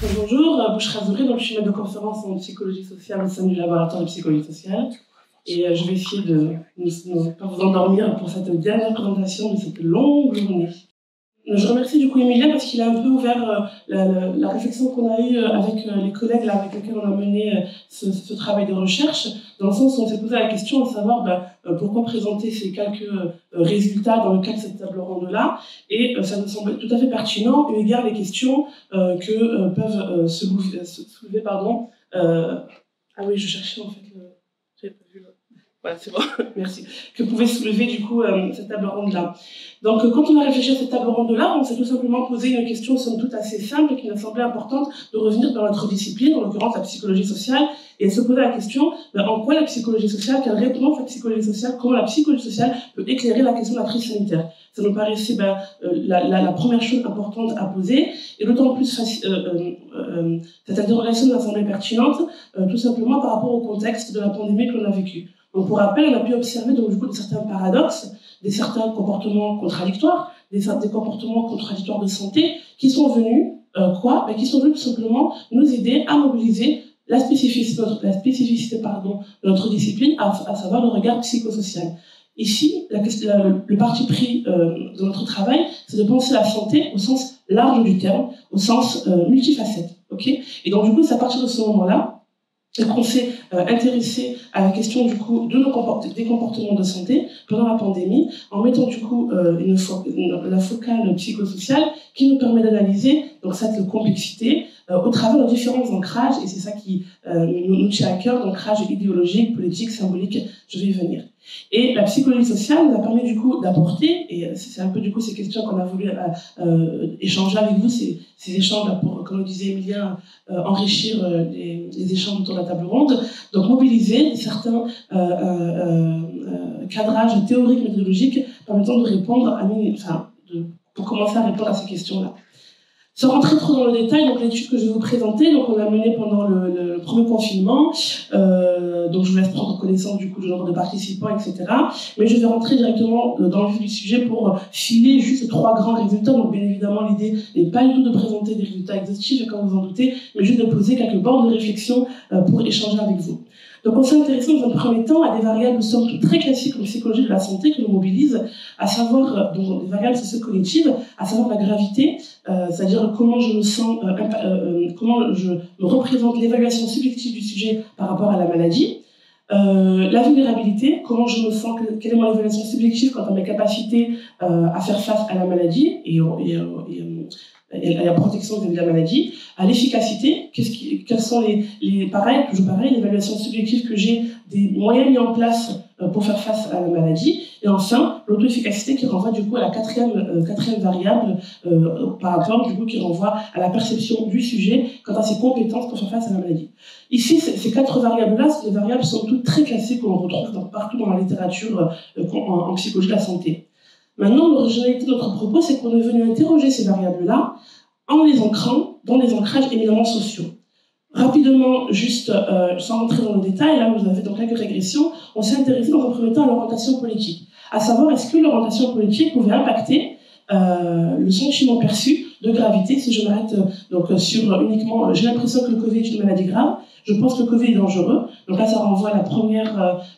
Bonjour, Bouchra Zouré, donc je suis maître de conférence en psychologie sociale au sein du laboratoire de psychologie sociale. Et je vais essayer de ne pas vous endormir pour cette dernière présentation de cette longue journée. Je remercie du coup Emilia parce qu'il a un peu ouvert la réflexion qu'on a eue avec les collègues là, avec lesquels on a mené ce travail de recherche, dans le sens où on s'est posé la question de savoir pourquoi présenter ces quelques résultats dans le cadre de cette table ronde-là, et ça nous semble tout à fait pertinent eu égard les questions que peuvent se soulever. Ah oui, je cherchais en fait j'avais pas vu. Voilà, c'est bon, merci. Que pouvait soulever du coup cette table ronde-là. Donc, quand on a réfléchi à cette table ronde-là, on s'est tout simplement posé une question, somme toute, assez simple, qui nous semblait importante de revenir dans notre discipline, en l'occurrence la psychologie sociale, et se poser la question, en quoi la psychologie sociale, quelle réponse la psychologie sociale, comment la psychologie sociale peut éclairer la question de la crise sanitaire. Ça nous paraissait la première chose importante à poser, et d'autant plus cette interrogation nous a semblé pertinente, tout simplement par rapport au contexte de la pandémie que l'on a vécu. Donc, pour rappel, on a pu observer donc, du coup, certains paradoxes, certains comportements contradictoires, des comportements contradictoires de santé qui sont venus, qui sont venus tout simplement nous aider à mobiliser la spécificité de notre discipline, à savoir le regard psychosocial. Ici, le parti pris de notre travail, c'est de penser la santé au sens large du terme, au sens multifacette. Okay, et donc, du coup, c'est à partir de ce moment-là qu'on s'est intéressé à la question du coup des comportements de santé pendant la pandémie, en mettant du coup la focale psychosociale qui nous permet d'analyser donc cette complexité au travers de différents ancrages, et c'est ça qui nous tient à cœur, d'ancrage idéologique, politique, symbolique, je vais y venir. Et la psychologie sociale nous a permis du coup d'apporter, et c'est un peu du coup ces questions qu'on a voulu échanger avec vous, ces échanges pour, comme le disait Emilia, enrichir les échanges autour de la table ronde, donc mobiliser certains cadrages théoriques, méthodologiques permettant de répondre pour commencer à répondre à ces questions-là. Sans rentrer trop dans le détail, donc l'étude que je vais vous présenter, donc on l'a menée pendant le premier confinement, donc je vous laisse prendre connaissance du coup du nombre de participants, etc. Mais je vais rentrer directement dans le vif du sujet pour filer juste 3 grands résultats. Donc bien évidemment, l'idée n'est pas du tout de présenter des résultats exhaustifs, comme vous en doutez, mais juste de poser quelques bornes de réflexion pour échanger avec vous. Donc on s'est intéressé dans un premier temps à des variables somme toute très classiques en psychologie de la santé qui nous mobilisent, à savoir donc, des variables socio-cognitives, à savoir la gravité, c'est-à-dire comment je me sens, comment je me représente l'évaluation subjective du sujet par rapport à la maladie, la vulnérabilité, comment je me sens, quelle est mon évaluation subjective quant à mes capacités à faire face à la maladie et à la protection de la maladie, à l'efficacité, quelles sont toujours pareil, l'évaluation subjective que j'ai des moyens mis en place pour faire face à la maladie, et enfin l'auto-efficacité qui renvoie du coup à la quatrième variable par rapport du coup qui renvoie à la perception du sujet quant à ses compétences pour faire face à la maladie. Ici, ces 4 variables-là, c'est des variables sont toutes très classiques qu'on retrouve partout dans la littérature en psychologie de la santé. Maintenant, l'originalité de notre propos, c'est qu'on est venu interroger ces variables-là en les ancrant dans des ancrages éminemment sociaux. Rapidement, juste sans rentrer dans le détail, là vous avez donc quelques régressions, on s'est intéressé dans un premier temps à l'orientation politique, à savoir est-ce que l'orientation politique pouvait impacter le sentiment perçu de gravité. Si je m'arrête sur uniquement, j'ai l'impression que le Covid est une maladie grave, je pense que le Covid est dangereux, donc là ça renvoie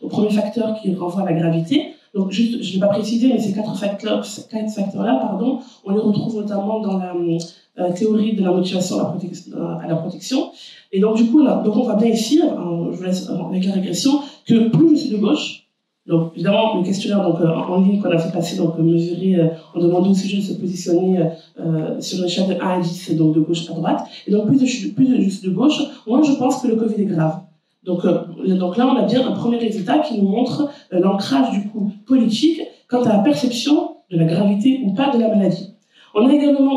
au premier facteur qui renvoie à la gravité. Donc, juste, je ne vais pas préciser, mais ces 4 facteurs-là, on les retrouve notamment dans la théorie de la motivation à la protection. Et donc, du coup, on voit bien ici, je vous laisse avec la régression, que plus je suis de gauche, donc évidemment, le questionnaire en ligne qu'on a fait passer, mesuré, on demande au sujet de se positionner sur une échelle de 1 à 10, donc de gauche à droite. Et donc, plus je suis de gauche, moins je pense que le Covid est grave. Donc là, on a bien un premier résultat qui nous montre l'ancrage du coup politique quant à la perception de la gravité ou pas de la maladie. On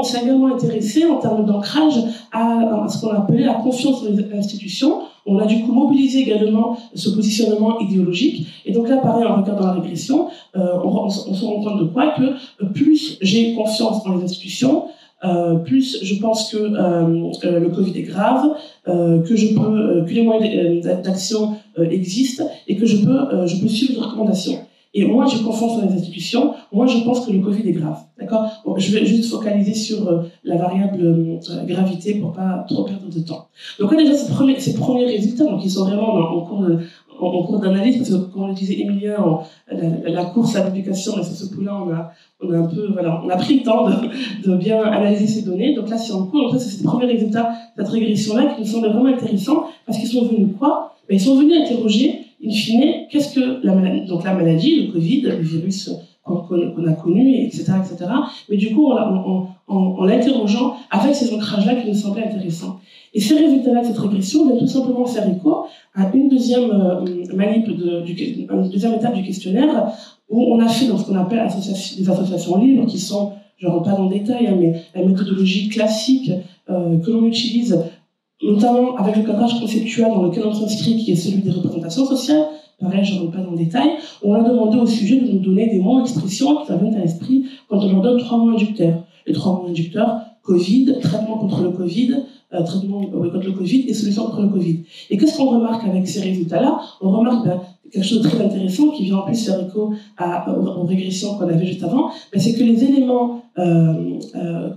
s'est également intéressé en termes d'ancrage à ce qu'on a appelé la confiance dans les institutions. On a du coup mobilisé également ce positionnement idéologique. Et donc là, pareil, en regardant la régression, on se rend compte de quoi que plus j'ai confiance dans les institutions, plus je pense que le Covid est grave, que les moyens d'action existent et que je peux suivre les recommandations. Et moi, j'ai confiance dans les institutions. Moi, je pense que le Covid est grave. D'accord? Bon, je vais juste focaliser sur la variable gravité pour pas trop perdre de temps. Donc là, déjà, ces premiers résultats, donc ils sont vraiment en cours d'analyse, parce que, comme le disait Emilia, la course à la publication, mais sur ce coup-là, on a un peu, voilà, on a pris le temps de bien analyser ces données. Donc là, c'est en cours. Donc là, c'est ces premiers résultats de cette régression-là qui nous semblent vraiment intéressants, parce qu'ils sont venus quoi? Ben, ils sont venus interroger, in fine, qu'est-ce que la maladie, donc la maladie, le Covid, le virus qu'on a connu, etc., etc. Mais du coup, en l'interrogeant avec ces ancrages-là qui nous semblaient intéressants. Et ces résultats-là de cette régression viennent tout simplement faire écho à une deuxième une deuxième étape du questionnaire où on a fait dans ce qu'on appelle des associations libres qui sont, je ne rentre pas dans le détail, hein, mais la méthodologie classique que l'on utilise, notamment avec le cadrage conceptuel dans lequel on s'inscrit, qui est celui des représentations sociales. Pareil, je ne rentre pas dans le détail. On a demandé au sujet de nous donner des mots, expressions qui viennent à l'esprit quand on leur donne 3 mots inducteurs. Les 3 mots inducteurs, Covid, traitement contre le Covid, contre le Covid et solution contre le Covid. Et qu'est-ce qu'on remarque avec ces résultats-là? On remarque quelque chose de très intéressant qui vient en plus faire écho aux régressions qu'on avait juste avant, c'est que les éléments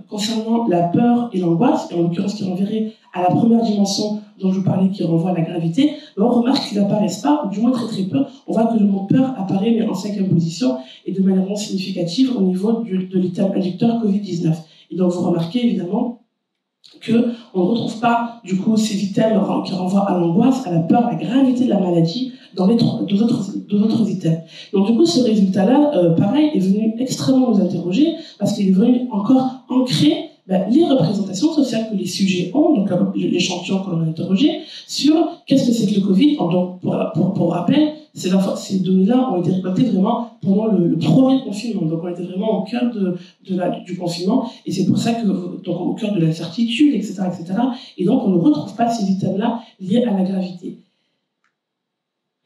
concernant la peur et l'angoisse, et en l'occurrence qui renverrait à la première dimension dont je vous parlais, qui renvoie à la gravité, on remarque qu'ils n'apparaissent pas, ou du moins très très peu. On voit que le mot peur apparaît, mais en 5e position, et de manière non significative au niveau de l'item inducteur Covid-19. Et donc vous remarquez évidemment qu'on ne retrouve pas du coup ces items qui renvoient à l'angoisse, à la peur, à la gravité de la maladie dans les deux autres items. Donc du coup ce résultat-là, pareil, est venu extrêmement nous interroger parce qu'il est venu encore ancrer les représentations sociales que les sujets ont, donc l'échantillon qu'on a interrogé, sur qu'est-ce que c'est que le Covid. Donc pour rappel, ces données-là ont été récoltées vraiment pendant le premier confinement. Donc on était vraiment au cœur du confinement, et c'est pour ça que, donc au cœur de l'incertitude, etc., etc. Et donc on ne retrouve pas ces items-là liés à la gravité.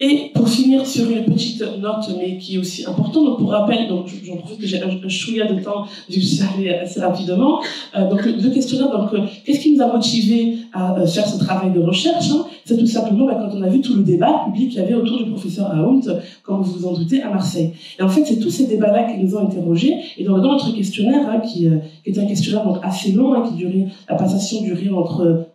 Et pour finir sur une petite note, mais qui est aussi importante, donc pour rappel, donc j'en profite que j'ai un chouïa de temps, vu que je suis allée assez rapidement. Donc le questionnaire, qu'est-ce qui nous a motivés à faire ce travail de recherche, hein? C'est tout simplement quand on a vu tout le débat public qu'il y avait autour du professeur Raoult, comme vous vous en doutez, à Marseille. Et en fait, c'est tous ces débats-là qui nous ont interrogés. Et dans notre questionnaire, hein, qui est un questionnaire donc assez long, hein, la passation durait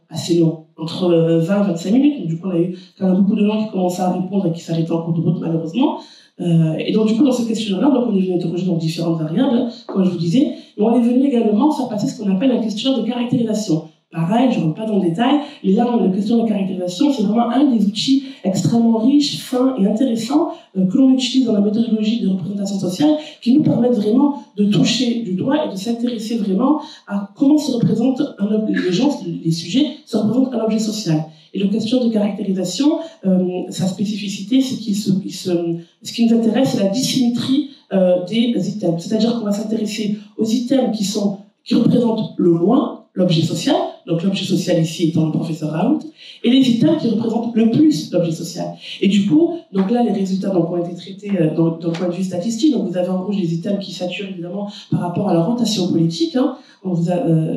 assez long, entre 20 et 25 minutes. Donc, du coup, on a eu quand même beaucoup de gens qui commençaient à répondre et qui s'arrêtaient en cours de route, malheureusement. Et donc, du coup, dans ce questionnaire-là, on est venu interroger différentes variables, comme je vous disais, mais on est venu également faire passer ce qu'on appelle un questionnaire de caractérisation. Pareil, je ne rentre pas dans le détail, mais là, le questionnaire de caractérisation, c'est vraiment un des outils extrêmement riches, fins et intéressants que l'on utilise dans la méthodologie de représentation sociale, qui nous permettent vraiment de toucher du doigt et de s'intéresser vraiment à comment se représente les gens, les sujets, se représentent un objet social. Et le questionnaire de caractérisation, sa spécificité, c'est ce qui nous intéresse, c'est la dissymétrie des items. C'est-à-dire qu'on va s'intéresser aux items qui représentent le moins l'objet social, donc l'objet social ici étant le professeur Raoult, et les items qui représentent le plus l'objet social. Et du coup, donc là, les résultats ont été traités d'un point de vue statistique. Donc vous avez en rouge les items qui saturent évidemment par rapport à l'orientation politique. Hein.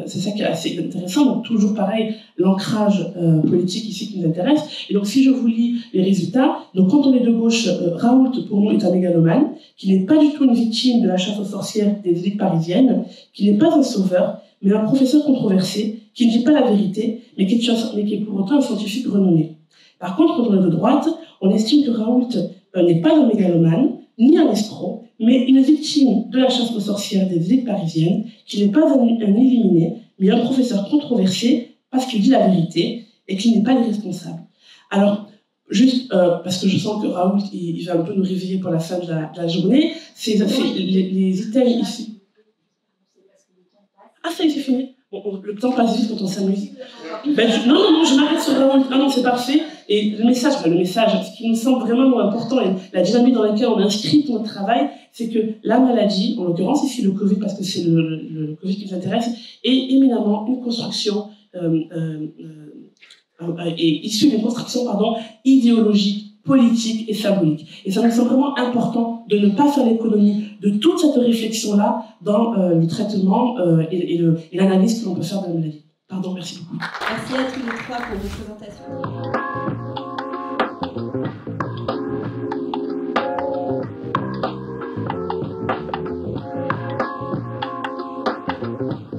C'est ça qui est assez intéressant. Donc toujours pareil, l'ancrage politique ici qui nous intéresse. Et donc si je vous lis les résultats, donc quand on est de gauche, Raoult pour nous est un mégalomane, qui n'est pas du tout une victime de la chasse aux sorcières des élites parisiennes, qui n'est pas un sauveur, mais un professeur controversé, qui ne dit pas la vérité, mais qui est pour autant un scientifique renommé. Par contre, quand on est de droite, on estime que Raoult n'est pas un mégalomane, ni un escroc, mais une victime de la chasse aux sorcières des élites parisiennes, qui n'est pas un éliminé, mais un professeur controversé, parce qu'il dit la vérité, et qu'il n'est pas irresponsable. Alors, juste parce que je sens que Raoult, il va un peu nous réveiller pour la fin de la journée, les items ici... Ah, ça y est, c'est fini. Bon, le temps passe vite quand on s'amuse. Non, je m'arrête sur Raoult. Ah non, c'est parfait. Et le message, ce qui nous semble vraiment important, et la dynamique dans laquelle on inscrit notre travail, c'est que la maladie, en l'occurrence ici le Covid, parce que c'est le Covid qui nous intéresse, est éminemment une construction, est issue d'une construction idéologique, politique et symbolique. Et ça nous semble vraiment important de ne pas faire l'économie de toute cette réflexion-là dans le traitement et l'analyse que l'on peut faire de la maladie. Pardon, merci beaucoup. Merci à tous les trois pour vos présentations. Merci.